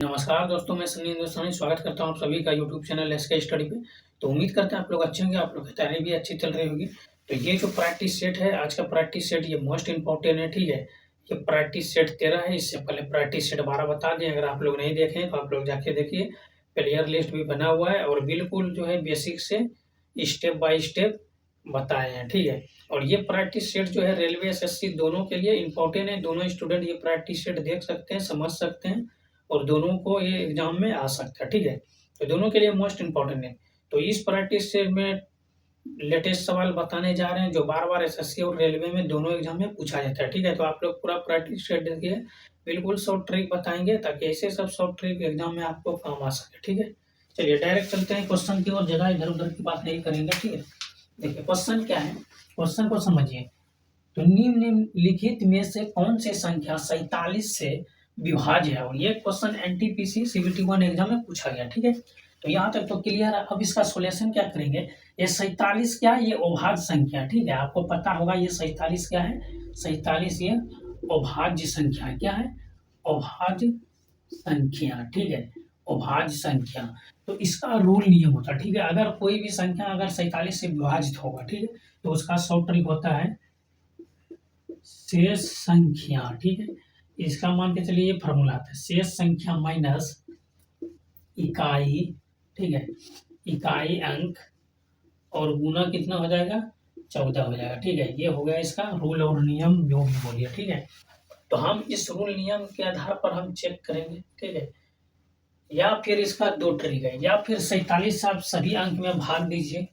नमस्कार दोस्तों, मैं सनी हिंदुस्तानी स्वागत करता हूँ आप सभी का यूट्यूब चैनल एसके स्टडी पे। तो उम्मीद करते हैं आप लोग अच्छे होंगे, आप लोग की तैयारी भी अच्छी चल रही होगी। तो ये जो प्रैक्टिस सेट है, आज का प्रैक्टिस सेट ये मोस्ट इंपॉर्टेंट है, ठीक है। ये प्रैक्टिस सेट 13 है, इससे पहले प्रैक्टिस सेट 12 बता दिए। अगर आप लोग नहीं देखे तो आप लोग जाके देखिए, प्लेयर लिस्ट भी बना हुआ है और बिल्कुल जो है बेसिक से स्टेप बाय स्टेप बताए हैं, ठीक है। और ये प्रैक्टिस सेट जो है रेलवे एसएससी दोनों के लिए इंपॉर्टेंट है। दोनों स्टूडेंट ये प्रैक्टिस सेट देख सकते हैं, समझ सकते हैं और दोनों को ये एग्जाम में आ सकता है, ठीक है। तो दोनों के लिए मोस्ट इम्पोर्टेंट है। तो इस प्रैक्टिस सेट में लेटेस्ट सवाल बताने जा रहे हैं जो बार-बार एसएससी और रेलवे में दोनों एग्जाम में पूछा जाता है, ठीक है। तो आप लोग पूरा प्रैक्टिस सेट देखिए, बिल्कुल शॉर्ट ट्रिक बताएँगे ताकि ऐसे सब शॉर्ट ट्रिक एग्जाम में आपको काम आ सके, ठीक है। चलिए डायरेक्ट चलते हैं क्वेश्चन की ओर, जगह इधर-उधर की बात नहीं करेंगे, ठीक है। देखिए क्वेश्चन क्या है, क्वेश्चन को समझिए। तो निम्नलिखित में से कौन सी संख्या 47 से विभाज्य है? और ये क्वेश्चन एनटीपीसी सीबीटी 1 एग्जाम में पूछा गया, ठीक है। तो यहाँ तक तो क्लियर है। अब इसका सॉल्यूशन क्या करेंगे, ये 47 क्या है, ये अभाज्य संख्या, ठीक है। आपको पता होगा ये 47 क्या है, 47 ये अभाज्य संख्या क्या है, अभाज्य संख्या, ठीक है, अभाज्य संख्या। तो इसका रूल नियम होता है, ठीक है। अगर कोई भी संख्या अगर 47 से विभाजित होगा, ठीक है, तो उसका शॉर्ट ट्रिक होता है शेष संख्या, ठीक है। इसका मान के चलिए ये फॉर्मूला आता है, शेष संख्या माइनस इकाई, ठीक है, इकाई अंक और गुना कितना हो जाएगा, 14 हो जाएगा, ठीक है। ये हो गया इसका रूल और नियम, जो भी बोलिए, ठीक है। तो हम इस रूल नियम के आधार पर हम चेक करेंगे, ठीक है। या फिर इसका दो ट्रिक है, या फिर 47 से आप सभी अंक में भाग दीजिए,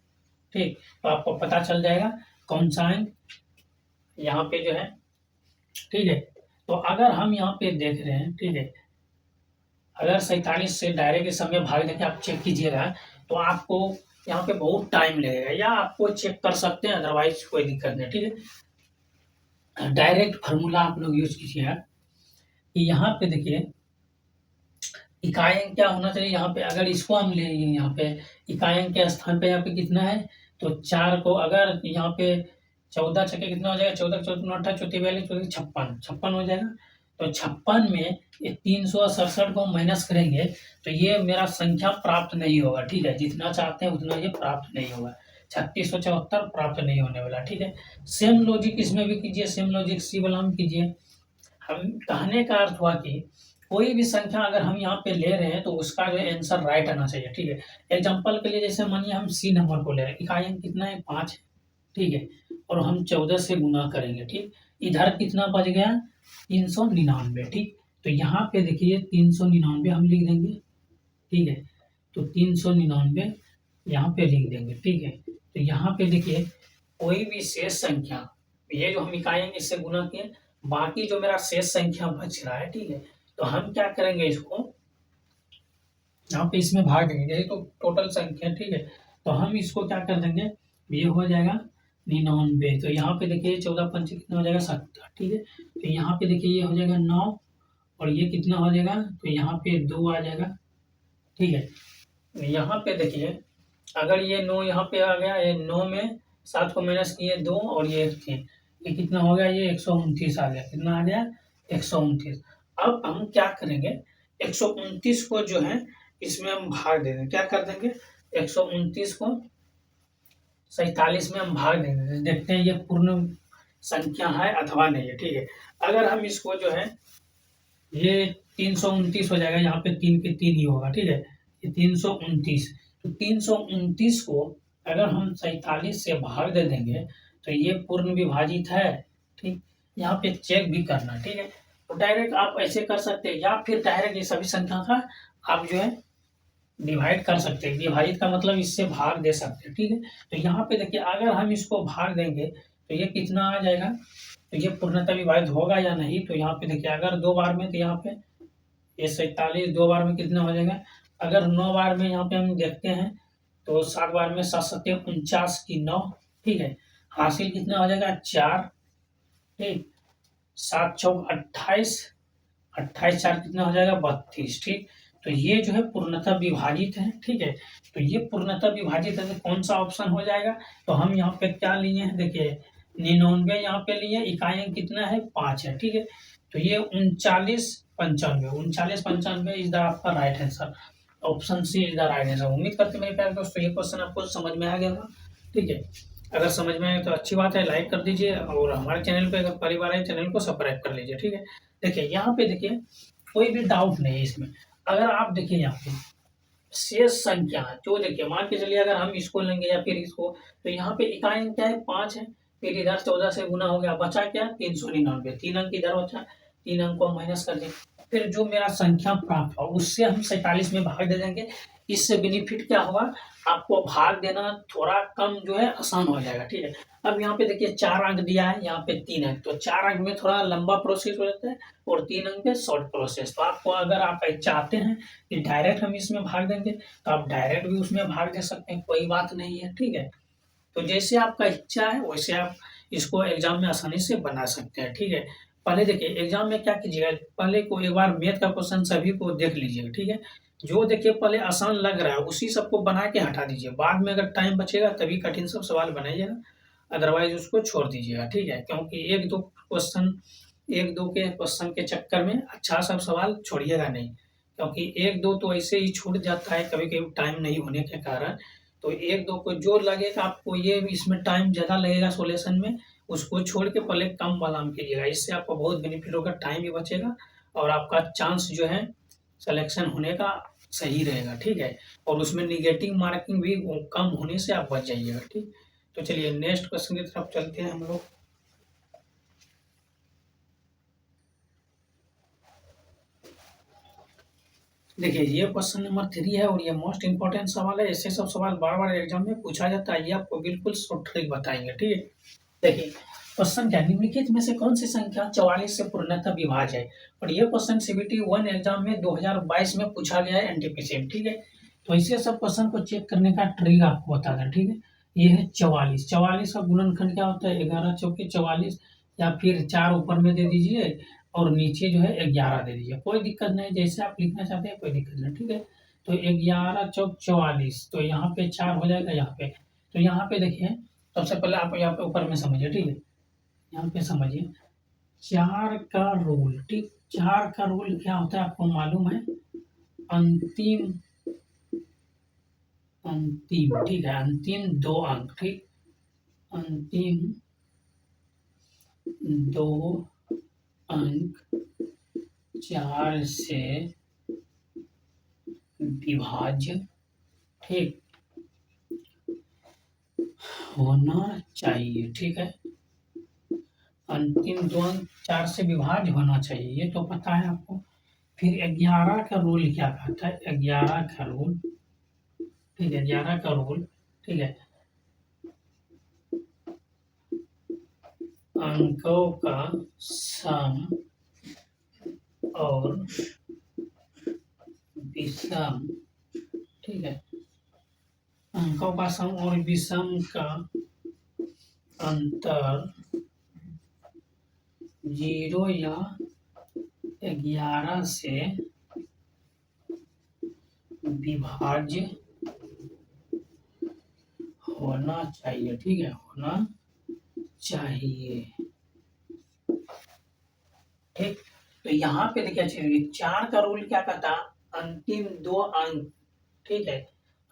ठीक, तो आपको पता चल जाएगा कौन सा अंक यहाँ पे जो है, ठीक है। तो अगर हम यहाँ पे देख रहे हैं, ठीक है, अगर 47 से डायरेक्ट इस समय भाग देके आप चेक कीजिएगा तो आपको यहाँ पे बहुत टाइम लगेगा, या आपको चेक कर सकते हैं, अदरवाइज कोई दिक्कत नहीं, ठीक है। डायरेक्ट फार्मूला आप लोग यूज कीजिएगा कि यहाँ पे देखिए इकाई अंक क्या होना चाहिए, यहाँ पे अगर इसको हम ले यहाँ पे इकाई अंक के स्थान पे यहाँ पे कितना है, तो 4 को अगर यहाँ पे 14 छक्के कितना हो जाएगा, 14 14 28 34 42 34 56 56 हो जाएगा। तो 56 में ये 367 को माइनस करेंगे तो ये मेरा संख्या प्राप्त नहीं होगा, ठीक है। जितना चाहते हैं उतना ये प्राप्त नहीं होगा, 3674 प्राप्त नहीं होने वाला, ठीक है। सेम लॉजिक इसमें भी कीजिए, सेम लॉजिक सी वाला में कीजिए। हम कहने का अर्थ हुआ कि कोई भी संख्या अगर हम यहाँ पे ले रहे हैं तो उसका जो आंसर राइट आना चाहिए, ठीक है। एग्जांपल के लिए जैसे मानिए हम सी नंबर को ले रहे हैं, इकाई अंक कितना है, 5 है, ठीक है, और हम 14 से गुना करेंगे, ठीक। इधर कितना बच गया, 399, ठीक। तो यहाँ पे देखिए 399 हम लिख देंगे, ठीक है। तो 399 यहाँ पे लिख देंगे, ठीक है। तो यहाँ पे देखिए कोई भी शेष संख्या, ये जो हम इकाई अंक इससे गुना किए, बाकी जो मेरा शेष संख्या बच रहा है, ठीक है, तो हम क्या करेंगे, इसको यहाँ पे इसमें भाग देंगे, यही तो टोटल संख्या, ठीक है। तो हम इसको क्या कर देंगे, ये हो जाएगा 99। तो यहाँ पे देखिए 14 पंचे कितना हो जाएगा, 70, ठीक है। तो यहाँ पे देखिए ये हो जाएगा 9 और ये कितना हो जाएगा, तो यहाँ पे 2 आ जाएगा, ठीक है। यहाँ पे देखिए अगर ये 9 यहाँ पे आ गया, ये 9 में 7 को माइनस किए 2 और ये 1 थे, ये कितना हो गया, ये 129 आ गया, कितना आ गया, 129। अब हम क्या करेंगे, 129 को जो है इसमें हम भाग दे देंगे, क्या कर देंगे, 129 को 47 में हम भाग देंगे, देखते हैं ये पूर्ण संख्या है अथवा नहीं है, ठीक है। अगर हम इसको जो है ये 329 हो जाएगा, यहाँ पे 3 के 3 ही होगा, ठीक है, ये 329। तो 329 को अगर हम 47 से भाग दे देंगे तो ये पूर्ण विभाजित है, ठीक। यहाँ पे चेक भी करना, ठीक है। तो डायरेक्ट आप ऐसे कर सकते हैं, या फिर डायरेक्ट ये सभी संख्या का आप जो है डिवाइड कर सकते हैं। विभाजित का मतलब इससे भाग दे सकते हैं, ठीक है। तो यहाँ पे देखिए अगर हम इसको भाग देंगे तो ये कितना आ जाएगा, तो ये पूर्णतः विभाजित होगा या नहीं। तो यहाँ पे देखिए अगर 2 बार में, तो यहाँ पे ये 47 2 बार में कितना हो जाएगा, अगर 9 बार में यहाँ पे हम देखते हैं तो 7 बार में 7 7 49 की 9, ठीक है। हासिल कितना हो जाएगा, 4, ठीक, 7 चौक 28, 28 4 कितना हो जाएगा, 32, ठीक। तो ये जो है पूर्णतः विभाजित है, ठीक है। तो ये पूर्णतः विभाजित है तो कौन सा ऑप्शन हो जाएगा, तो हम यहाँ पे क्या लिए हैं, देखिए 99 यहाँ पे लिए, इकाई अंक कितना है, 5 है, ठीक है। तो ये 39 95 इज द आपका right answer. Option C is the right answer. उम्मीद करते हैं मेरे प्यारे दोस्तों ये क्वेश्चन आपको समझ में आ गया होगा। ठीक है, अगर समझ में आए तो अच्छी बात है, लाइक कर दीजिए और हमारे चैनल पे अगर पहली बार आए चैनल को सब्सक्राइब कर लीजिए। ठीक है, देखिए यहाँ पे देखिए कोई भी डाउट नहीं है इसमें। अगर आप देखिए यहाँ पे शेष संख्या जो देखिए मान के चलिए अगर हम इसको लेंगे या फिर इसको, तो यहाँ पे इकाई अंक क्या है 5 है, फिर इधर 14 से गुना हो गया, बचा क्या 399, 3 अंक इधर बचा, 3 अंक को माइनस कर दें, फिर जो मेरा संख्या प्राप्त हो उससे हम 47 में भाग दे देंगे। इससे बेनिफिट क्या होगा, आपको भाग देना थोड़ा कम जो है आसान हो जाएगा। ठीक है, अब यहाँ पे देखिए 4 अंक दिया है, यहाँ पे 3 अंक, तो 4 अंक में थोड़ा लंबा प्रोसेस हो जाता है और 3 अंक पे शॉर्ट प्रोसेस। तो आपको अगर आप चाहते हैं कि डायरेक्ट हम इसमें भाग देंगे तो आप डायरेक्ट भी उसमें भाग दे सकते हैं, कोई बात नहीं है। ठीक है, तो जैसे आपका इच्छा है वैसे आप इसको एग्जाम में आसानी से बना सकते हैं। ठीक है, पहले देखिए एग्जाम में क्या कीजिएगा, पहले को एक बार मैथ का क्वेश्चन सभी को देख लीजिएगा। ठीक है, जो देखिए पहले आसान लग रहा है उसी सबको बना के हटा दीजिए, बाद में अगर टाइम बचेगा तभी कठिन सब सवाल बनाइएगा, अदरवाइज उसको छोड़ दीजिएगा। ठीक है, क्योंकि एक दो के क्वेश्चन के चक्कर में अच्छा सब सवाल छोड़िएगा नहीं, क्योंकि एक दो तो ऐसे ही छूट जाता है कभी कभी टाइम नहीं होने के कारण। तो एक दो को जो लगेगा आपको ये इसमें टाइम ज़्यादा लगेगा सोल्यूशन में, उसको छोड़ के पहले कम वाला हम कीजिएगा, इससे आपको बहुत बेनिफिट होगा, टाइम भी बचेगा और आपका चांस जो है सिलेक्शन होने का सही रहेगा। ठीक है, और उसमें निगेटिव मार्किंग भी कम होने से आप बच जाइएगा। ठीक, तो चलिए नेक्स्ट क्वेश्चन की तरफ चलते हैं हम लोग। देखिए ये क्वेश्चन नंबर 3 है और ये मोस्ट इंपॉर्टेंट सवाल है, ऐसे सब सवाल बार बार एग्जाम में पूछा जाता है, ये आपको बिल्कुल शॉर्ट ट्रिक बताएंगे। ठीक है, देखिए क्वेश्चन क्या, निम्नलिखित में से कौन सी संख्या 44 से पूर्णतः विभाज्य है, और ये क्वेश्चन सीबीटी 1 एग्जाम में 2022 में पूछा गया है एनटीपीसी में। ठीक है, तो ऐसे सब क्वेश्चन को चेक करने का ट्रिक आपको बता दें। ठीक है, ये है 44, 44 का गुणनखंड क्या होता है 11 चौके 44, या फिर 4 ऊपर में दे दीजिए और नीचे जो है 11 दे दीजिए, कोई दिक्कत नहीं, जैसे आप लिखना चाहते हैं कोई दिक्कत नहीं। ठीक है, तो 11 चौक 44, तो यहाँ पे 4 हो जाएगा यहाँ पे। तो यहाँ पे देखिए सबसे पहले आप यहाँ पे ऊपर में समझिए। ठीक है, यहाँ पे समझिए 4 का रूल। ठीक, 4 का रूल क्या होता है आपको मालूम है, अंतिम अंतिम ठीक है, अंतिम 2 अंक। ठीक, अंतिम 2 अंक 4 से विभाज्य ठीक होना चाहिए। ठीक है, अंतिम 2 अंक 4 से विभाज्य होना चाहिए, ये तो पता है आपको। फिर 11 का रूल क्या कहता है, 11 का रूल, ठीक है 11 का रूल, ठीक है अंकों का सम और विषम, ठीक है अंकों का सम और विषम का अंतर 0 या 11 से विभाज्य होना चाहिए। ठीक है, होना चाहिए। ठीक, तो यहाँ पे देखिए चलिए 4 का रूल क्या कहता है, अंतिम 2 अंक, ठीक है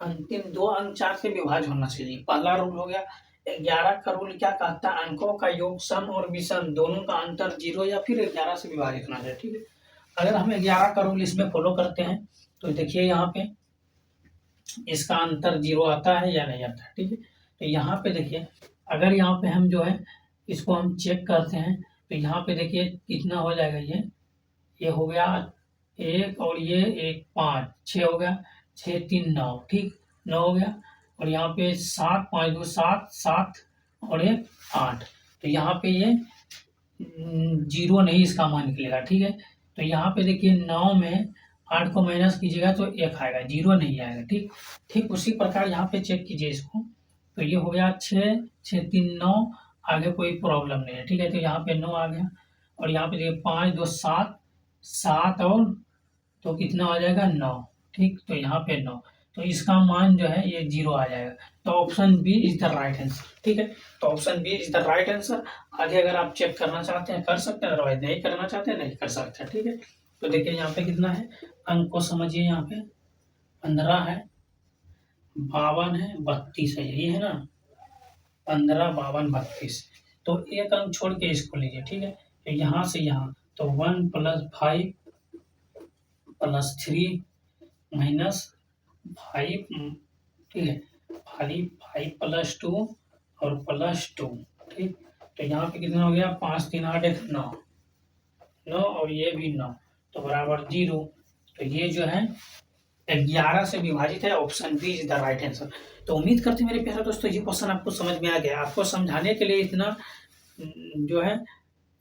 अंतिम 2 अंक 4 से विभाज्य होना चाहिए, पहला रूल हो गया। 11 का रूल क्या कहता है, अंकों का योग सम और विषम दोनों का अंतर 0 या फिर 11 से विभाजित होना चाहिए। ठीक है, अगर हम 11 का रूल इसमें फॉलो करते हैं तो देखिए यहाँ पे इसका अंतर 0 आता है या नहीं आता है। ठीक है, तो यहाँ पे देखिए अगर यहाँ पे हम जो है इसको हम चेक करते हैं तो यहाँ पे देखिए कितना हो जाएगा, ये हो गया 1 और ये 1 5 6 हो गया, 6 3 9, ठीक 9 हो गया, और यहाँ पे 7 5 2 7 7 और 1 8, तो यहाँ पे ये 0 नहीं इसका मान निकलेगा। ठीक है, तो यहाँ पे देखिए 9 में 8 को माइनस कीजिएगा तो 1 आएगा, 0 नहीं आएगा। ठीक, ठीक उसी प्रकार यहाँ पे चेक कीजिए इसको, तो ये हो गया 6 6 3 9, आगे कोई प्रॉब्लम नहीं है। ठीक है, तो यहाँ पे 9 आ गया, और यहाँ पे देखिए 5 2 7 7 और तो कितना आ जाएगा 9, ठीक तो यहाँ पे 9, तो इसका मान जो है ये 0 आ जाएगा। तो option B is the right answer, ठीक है। तो option B is the right answer. आगे अगर आप चेक करना चाहते हैं कर सकते हैं, अदरवाइज नहीं करना चाहते हैं नहीं कर सकते हैं, ठीक है। तो देखिए यहाँ पे कितना है, अंक को समझिए। यहाँ पे 15 है, 52 है, 32 है, यही है ना, 15, 52, 32। तो एक अंक छोड़ के इसको लीजिए, ठीक है। तो यहाँ से यहाँ तो 1 + 5 + 3 -5, ठीक है, 5 + 2 और +2, ठीक। तो यहाँ पे कितना हो गया, 5, 3, 8, 1, 9, 9 और ये भी 9, तो बराबर 0। तो ये जो है 11 से विभाजित है, option B is the right answer. तो उम्मीद करते हैं मेरे प्यारे दोस्तों ये क्वेश्चन आपको समझ में आ गया। आपको समझाने के लिए इतना जो है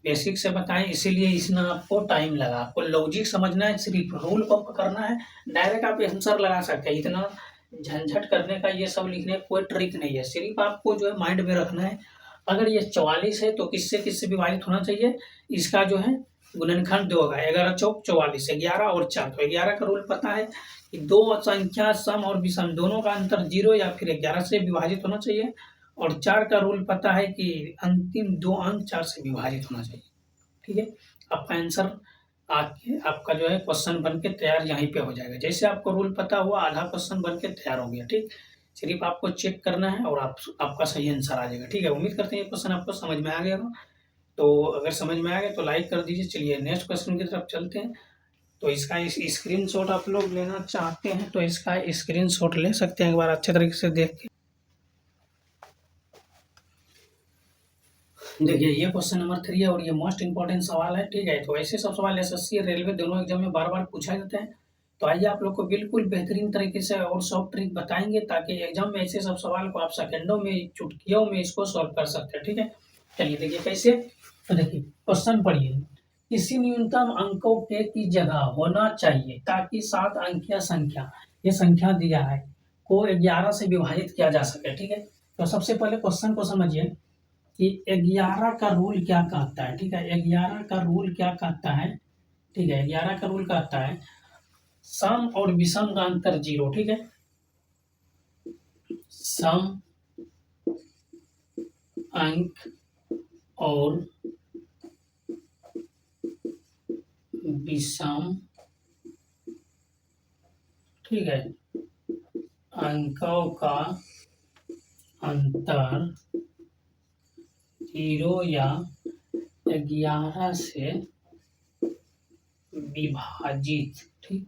बेसिक से बताएं, इसीलिए इसमें आपको टाइम लगा। आपको लॉजिक समझना है, सिर्फ रूल को पकड़ना है, डायरेक्ट आप आंसर लगा सकते हैं। इतना झंझट करने का ये सब लिखने का कोई ट्रिक नहीं है, सिर्फ आपको जो है माइंड में रखना है। अगर ये 44 है तो किससे किससे विभाजित होना चाहिए, इसका जो है गुणनखंड 2 होगा। 11 चौक 44, 11 और 4। तो 11 का रूल पता है कि दो संख्या सम और विषम दोनों का अंतर 0 या फिर 11 से विभाजित होना चाहिए। और 4 का रूल पता है कि अंतिम 2 अंक 4 से विभाजित होना चाहिए, ठीक है। आपका आंसर आके आपका जो है क्वेश्चन बन के तैयार यहीं पे हो जाएगा। जैसे आपको रूल पता हुआ, आधा क्वेश्चन बन के तैयार हो गया, ठीक। सिर्फ आपको चेक करना है और आपका सही आंसर आ जाएगा, ठीक है। उम्मीद करते हैं ये क्वेश्चन आपको समझ में आ गया हो। तो अगर समझ में आ गया तो लाइक कर दीजिए। चलिए नेक्स्ट क्वेश्चन की तरफ चलते हैं। तो इसका स्क्रीनशॉट आप लोग लेना चाहते हैं तो इसका स्क्रीनशॉट ले सकते हैं, एक बार अच्छे तरीके से देख के। देखिए ये क्वेश्चन नंबर 3 है और ये मोस्ट इंपॉर्टेंट सवाल है, ठीक है। तो ऐसे सब सवाल एसएससी रेलवे दोनों एग्जाम में बार बार पूछा जाता है। तो आइए आप लोग को बिल्कुल बेहतरीन तरीके से और सॉफ्ट ट्रिक बताएंगे, ताकि एग्जाम में ऐसे सब सवाल को आप सेकंडों में, चुटकियों में इसको सॉल्व कर सकते हैं, ठीक है। चलिए देखिए कैसे। तो देखिए क्वेश्चन पढ़िए। किसी न्यूनतम अंकों के की जगह होना चाहिए ताकि 7 अंकीय संख्या, ये संख्या दिया है, को 11 से विभाजित किया जा सके, ठीक है। तो सबसे पहले क्वेश्चन को समझिए कि 11 का रूल क्या कहता है, ठीक है। 11 का रूल क्या कहता है, ठीक है। 11 का रूल कहता है सम और विषम का अंतर 0, ठीक है। सम अंक और विषम, ठीक है, अंकों का अंतर 0 या 11 से विभाजित, ठीक,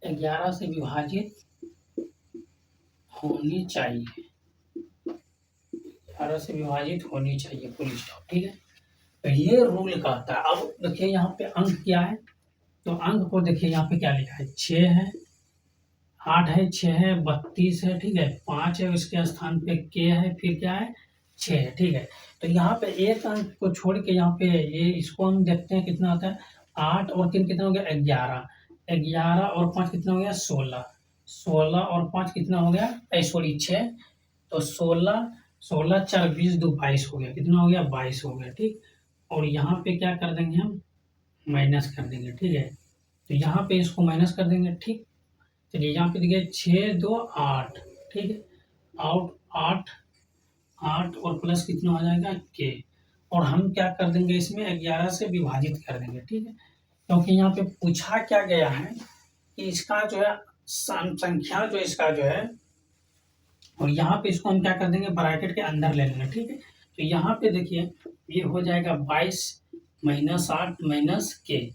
11 से विभाजित होनी चाहिए, 11 से विभाजित होनी चाहिए, फुल स्टॉप, ठीक है। तो ये रूल कहता है। अब देखिए यहाँ पे अंक क्या है, तो अंक को देखिए यहाँ पे क्या लिखा है, 6 है, 8 है, 6 है, 32 है, ठीक है, 5 है, उसके स्थान पे के है, फिर क्या है 6 है, ठीक है। तो यहाँ पे एक अंक को छोड़ के यहाँ पे ये इसको हम देखते हैं कितना आता है, 8 और 3 कितना हो गया 11, 11 और 5 कितना हो गया 16, 16 और 5 कितना हो गया सॉरी 6, तो 16, 16 4 20 2 22 हो गया, कितना हो गया 22 हो गया, ठीक। और यहाँ पे क्या कर देंगे हम, माइनस कर देंगे, ठीक है। तो यहाँ पे इसको माइनस कर देंगे, ठीक। चलिए यहाँ पे देखिए 6 2 8, ठीक है, आउट 8, 8 और प्लस कितना हो जाएगा के, और हम क्या कर देंगे इसमें 11 से विभाजित कर देंगे, ठीक है। क्योंकि यहाँ पे पूछा क्या गया है कि इसका जो है संख्या जो इसका जो है, और यहाँ पे इसको हम क्या कर देंगे ब्रैकेट के अंदर ले लेंगे, ठीक है। तो यहाँ पे देखिए ये हो जाएगा 22 - 8 - के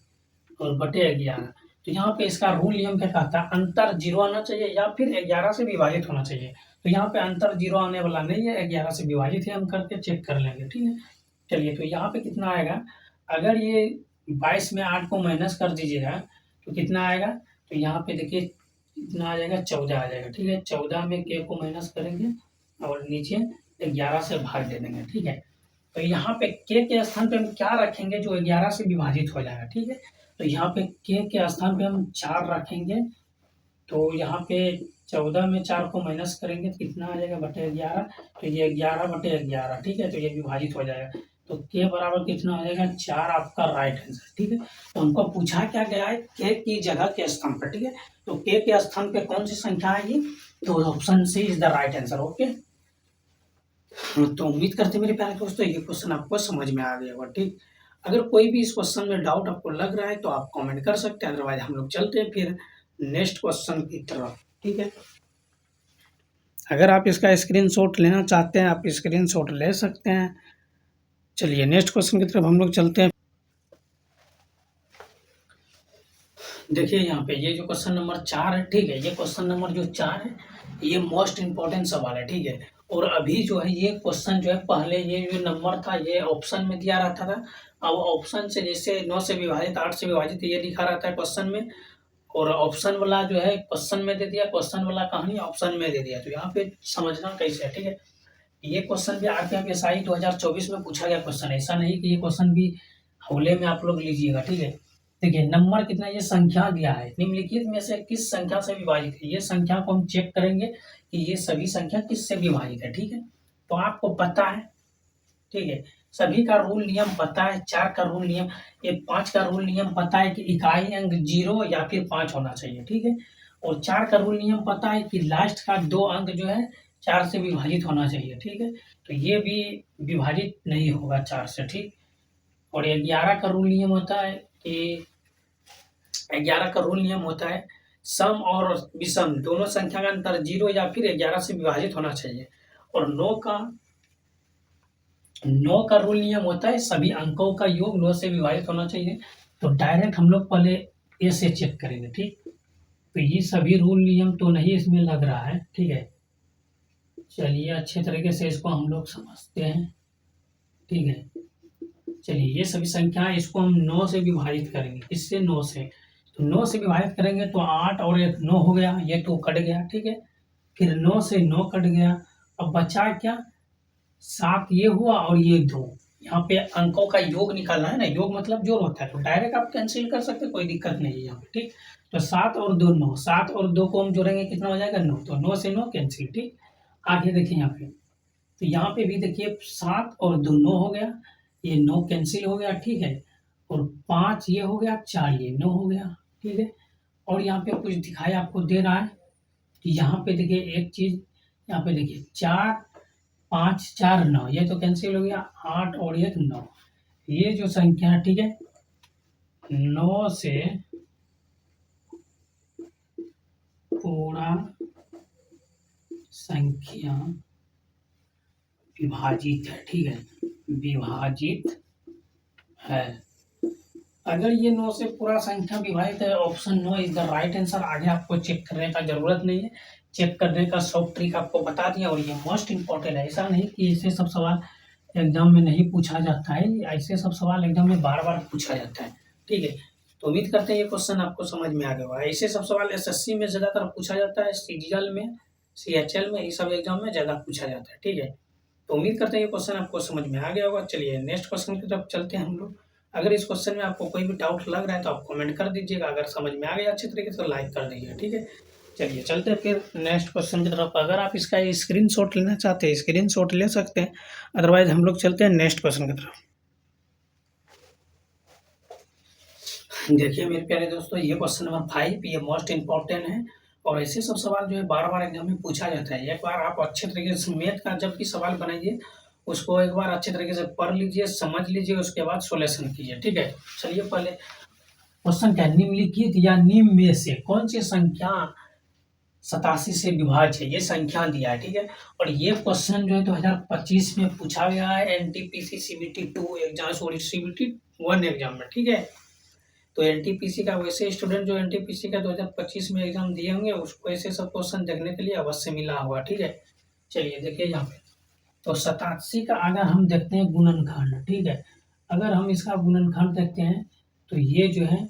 और बटे 11। तो यहाँ पे इसका रूल नियम क्या कहता है, अंतर 0 आना चाहिए या फिर 11 से विभाजित होना चाहिए। तो यहाँ पे अंतर 0 आने वाला नहीं है, 11 से विभाजित है, हम करके चेक कर लेंगे, ठीक है। चलिए तो यहाँ पे कितना आएगा, अगर ये 22 में 8 को माइनस कर दीजिएगा तो कितना आएगा, तो यहाँ पे देखिए कितना आ जाएगा 14 आ जाएगा, ठीक है। 14 में के को माइनस करेंगे और नीचे 11 से भाग दे देंगे, ठीक है। तो यहाँ पे के स्थान पे हम क्या रखेंगे जो 11 से विभाजित हो जाएगा, ठीक है। तो यहाँ पे के स्थान पे हम 4 रखेंगे, तो यहाँ पे 14 में 4 को माइनस करेंगे तो कितना आ जाएगा बटे 11, तो ये 11 बटे 11, ठीक है। तो ये विभाजित हो जाएगा, तो के बराबर कितना हो जाएगा 4, आपका राइट आंसर, ठीक है। तो हमको पूछा क्या गया है के की जगह के स्थान पर, ठीक है। तो के स्थान पे कौन सी संख्या आएगी, तो option C is the right answer. Okay, तो उम्मीद करते हैं मेरे प्यारे दोस्तों ये क्वेश्चन आपको समझ में आ गया होगा। ठीक, अगर कोई भी इस क्वेश्चन में डाउट आपको लग रहा है तो आप कमेंट कर सकते हैं, अदरवाइज हम लोग चलते हैं फिर नेक्स्ट क्वेश्चन की तरफ। ठीक है, अगर आप इसका स्क्रीनशॉट लेना चाहते हैं आप स्क्रीनशॉट ले सकते हैं। चलिए नेक्स्ट क्वेश्चन की तरफ हम लोग चलते हैं। देखिए यहाँ पे ये जो क्वेश्चन नंबर 4 है, ठीक है, ये क्वेश्चन नंबर जो 4 है ये मोस्ट इम्पोर्टेंट सवाल है। ठीक है, और अभी जो है ये क्वेश्चन जो है पहले ये जो नंबर था ये ऑप्शन में दिया रहता था, अब ऑप्शन से जैसे 9 से विभाजित 8 से विभाजित ये लिखा रहता है क्वेश्चन में, और ऑप्शन वाला जो है क्वेश्चन में दे दिया, क्वेश्चन वाला कहानी ऑप्शन में दे दिया। तो यहाँ पे समझना कैसे है। ठीक है, ये क्वेश्चन भी आरपीएफएसआई 2024 में पूछा गया क्वेश्चन है, ऐसा नहीं कि ये क्वेश्चन भी हौले में आप लोग लीजिएगा। ठीक है, देखिए नंबर कितना, ये संख्या दिया है, निम्नलिखित में से किस संख्या से विभाजित है, ये संख्या को हम चेक करेंगे कि ये सभी संख्या किससे विभाजित है। ठीक है, तो आपको पता है, ठीक है, सभी का रूल नियम पता है, 4 का रूल नियम, ये 5 का रूल नियम पता है कि इकाई अंक 0 या फिर 5 होना चाहिए। ठीक है, और 4 का रूल नियम पता है कि लास्ट का 2 अंक जो है 4 से विभाजित होना चाहिए। ठीक है, तो ये भी विभाजित नहीं होगा 4 से। ठीक, और 11 का रूल नियम होता है कि 11 का रूल नियम होता है सम और विषम दोनों संख्या का अंतर 0 या फिर 11 से विभाजित होना चाहिए। और 9 का रूल नियम होता है सभी अंकों का योग 9 से विभाजित होना चाहिए। तो डायरेक्ट हम लोग पहले ए से चेक करेंगे। ठीक, तो ये सभी रूल नियम तो नहीं इसमें लग रहा है। ठीक है, चलिए अच्छे तरीके से इसको हम लोग समझते हैं। ठीक है, चलिए ये सभी संख्याएं इसको हम 9 से विभाजित करेंगे, किससे, 9 से। तो 9 से विभाजित करेंगे तो 8 और 1 9 हो गया, ये तो कट गया। ठीक है, फिर 9 से 9 कट गया, अब बचा क्या, 7 ये हुआ और ये 2। यहाँ पे अंकों का योग निकालना है ना, योग मतलब जोड़ होता है, तो डायरेक्ट आप कैंसिल कर सकते हैं, कोई दिक्कत नहीं है यहाँ पे। ठीक, तो 7 और 2 9, 7 और 2 को हम जोड़ेंगे कितना हो जाएगा, 9, तो 9 से 9 कैंसिल। ठीक, आगे देखिए यहाँ पे, तो यहाँ पे भी देखिए 7 और 2 9 हो गया, ये 9 कैंसिल हो गया। ठीक है, और 5 ये हो गया, 4 ये 9 हो गया। ठीक है, और यहाँ पे कुछ दिखाई आपको दे रहा है कि यहाँ पे देखिए एक चीज, यहाँ पे देखिए 4 5 4 9, ये तो कैंसिल हो गया, 8 और 1 9, ये जो संख्या है, ठीक है, 9 से पूरा संख्या विभाजित है। ठीक है, विभाजित है। अगर ये 9 से पूरा संख्या विभाजित है, option 9 is the right answer. आगे आपको चेक करने का जरूरत नहीं है, चेक करने का सब ट्रिक आपको बता दिया, और ये मोस्ट इंपॉर्टेंट है। ऐसा नहीं कि ऐसे सब सवाल एग्जाम में नहीं पूछा जाता है, ऐसे सब सवाल एग्जाम में बार बार पूछा जाता है। ठीक है, तो उम्मीद करते हैं ये क्वेश्चन आपको समझ में आ गया होगा। ऐसे सब सवाल एसएससी में ज़्यादातर पूछा जाता है, सीजीएल में, सीएचएल में, ये सब एग्जाम में ज़्यादा पूछा जाता है। ठीक है, तो उम्मीद करते हैं ये क्वेश्चन आपको समझ में आ गया होगा। चलिए नेक्स्ट क्वेश्चन की तरफ चलते हैं हम लोग। अगर इस क्वेश्चन में आपको कोई भी डाउट लग रहा है तो आप कमेंट कर दीजिएगा, अगर समझ में आ गया अच्छे तरीके से तो लाइक कर दीजिए। ठीक है, चलिए चलते हैं फिर नेक्स्ट क्वेश्चन की तरफ। अगर आप इसका स्क्रीनशॉट लेना चाहते हैं स्क्रीनशॉट ले सकते हैं, अदरवाइज हम लोग चलते हैं नेक्स्ट क्वेश्चन की तरफ। देखिए मेरे प्यारे दोस्तों, ये क्वेश्चन नंबर 5 ये मोस्ट इंपॉर्टेंट है, और ऐसे सब सवाल जो है बार बार एग्जाम में पूछा जाता है। एक बार आप अच्छे तरीके से मैथ का जब भी सवाल बनाइए उसको एक बार अच्छे तरीके से पढ़ लीजिए, समझ लीजिए, उसके बाद सोल्यूशन कीजिए। ठीक है, चलिए पहले क्वेश्चन क्या, निम्नलिखित या निम्न में से कौन सी संख्या 87 से विभाज्य है, ये संख्या दिया है। ठीक है, और ये क्वेश्चन जो है 2025 में पूछा गया है NTPC CBT 2 exam, sorry CBT 1 exam में। ठीक है, तो एनटीपीसी का वैसे स्टूडेंट जो एनटीपीसी का 2025 में एग्जाम दिए होंगे उसको ऐसे सब क्वेश्चन देखने के लिए अवश्य मिला होगा। ठीक है, चलिए देखिए यहाँ पे, तो 87 का अगर हम देखते हैं गुणनखंड, ठीक है, अगर हम इसका गुणनखंड देखते हैं तो ये जो है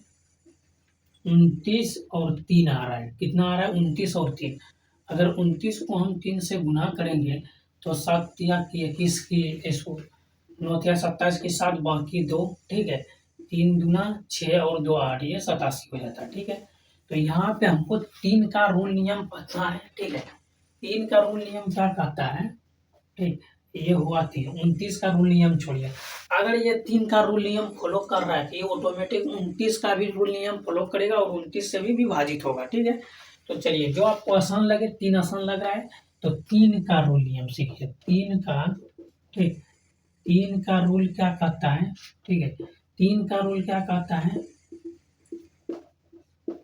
29 और 3 आ रहा है, कितना आ रहा है, 29 और 3। अगर 29 को हम 3 से गुना करेंगे तो 7 या 21 की, इसको 9 या 27 के साथ बाकी 2, ठीक है, 3 दूना 6 और 2 8, ये 87 हो जाता है। ठीक है, तो यहाँ पे हमको 3 का रूल नियम पता है। ठीक है, 3 का रूल नियम क्या कहता है, ठीक, ये हुआ 3, 29 का रूल नियम छोड़िए, अगर ये 3 का रूल नियम फॉलो कर रहा है तो ये ऑटोमेटिक 29 का भी रूल नियम फॉलो करेगा और 29 से भी विभाजित होगा। ठीक है, तो चलिए जो आपको आसान लगे, 3 आसान लग रहा है तो 3 का रूल नियम सीखिए। 3 का, ठीक, 3 का रूल क्या कहता है, ठीक है, 3 का रूल क्या कहता है,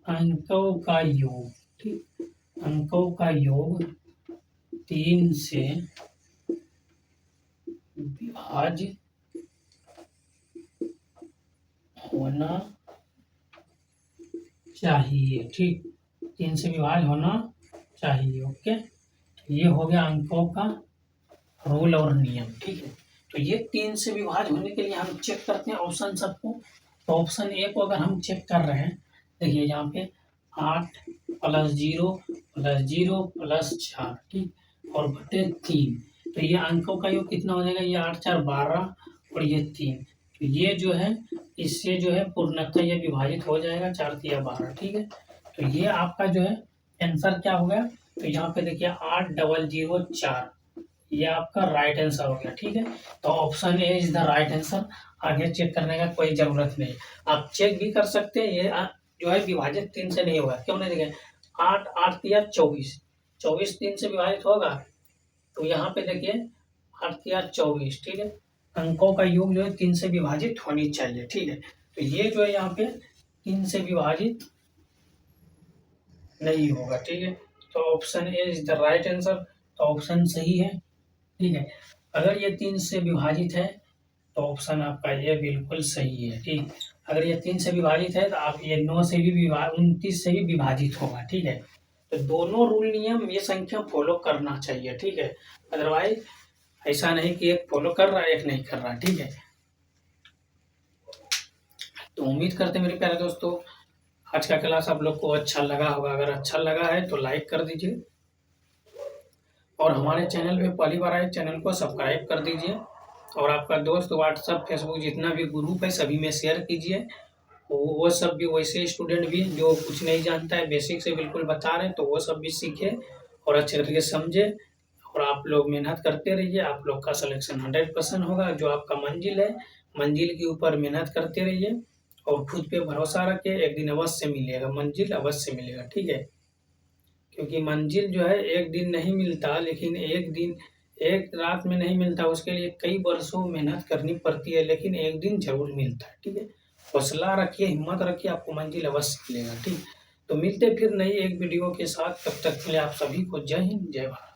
अंकों का योग, ठीक, अंकों का योग 3 से विभाजित होना चाहिए, ठीक, 3 से विभाज्य होना चाहिए। ओके, तो ये हो गया अंकों का रूल और नियम, ठीक है। तो ये 3 से विभाज्य होने के लिए हम चेक करते हैं ऑप्शन सबको। तो ऑप्शन ए को अगर हम चेक कर रहे हैं, देखिए यहाँ पे 8 + 0 + 0 + 4, ठीक, और बटे 3, तो ये अंकों का योग कितना हो जाएगा, ये 8 × 4 = 12 और ये 3, तो ये जो है इससे जो है पूर्णतः ये विभाजित हो जाएगा, 4 × 3 = 12, ठीक है। तो ये आपका जो है आंसर क्या हो गया, तो यहाँ पे देखिए 80004, ये आपका राइट आंसर हो गया, ठीक है। तो option A is the right answer. आगे चेक करने का कोई जरूरत नहीं, आप चेक भी कर सकते हैं, ये जो है विभाजित 3 से नहीं होगा, क्यों नहीं, देखें 8 8 × 24, 24 3 से विभाजित होगा, तो यहाँ पे देखिए 8 × 24, ठीक है, अंकों का योग जो है 3 से विभाजित होनी चाहिए, ठीक है। तो ये जो है यहाँ पे 3 से विभाजित नहीं होगा, ठीक है। तो option A is the right answer, तो ऑप्शन सही है, ठीक है। अगर ये 3 से विभाजित है तो ऑप्शन आपका ये बिल्कुल सही है, ठीक। अगर ये 3 से विभाजित है तो आप ये 9 से भी 29 से भी विभाजित होगा, ठीक है। तो दोनों रूल नियम ये संख्या फॉलो करना चाहिए, ठीक है। अदरवाइज ऐसा नहीं कि एक फॉलो कर रहा है एक नहीं कर रहा, ठीक है। तो उम्मीद करते हैं मेरे प्यारे दोस्तों आज का क्लास आप लोग को अच्छा लगा होगा। अगर अच्छा लगा है तो लाइक कर दीजिए, और हमारे चैनल पे पहली बार आए चैनल को सब्सक्राइब कर दीजिए, और आपका दोस्त व्हाट्सएप फेसबुक जितना भी ग्रुप है सभी में शेयर कीजिए। वो सब भी वैसे स्टूडेंट भी जो कुछ नहीं जानता है, बेसिक से बिल्कुल बता रहे हैं, तो वो सब भी सीखे और अच्छे तरीके से समझे, और आप लोग मेहनत करते रहिए, आप लोग का सिलेक्शन 100% होगा। जो आपका मंजिल है, मंजिल के ऊपर मेहनत करते रहिए और खुद पे भरोसा रखिए, एक दिन अवश्य मिलेगा, मंजिल अवश्य मिलेगा, ठीक है। क्योंकि मंजिल जो है एक दिन नहीं मिलता, लेकिन एक दिन एक रात में नहीं मिलता, उसके लिए कई वर्षों मेहनत करनी पड़ती है, लेकिन एक दिन जरूर मिलता है, ठीक है। हौसला रखिए, हिम्मत रखिए, आपको मंजिल अवश्य मिलेगा, ठीक। तो मिलते फिर नई एक वीडियो के साथ, तब तक के लिए आप सभी को जय हिंद, जय भारत।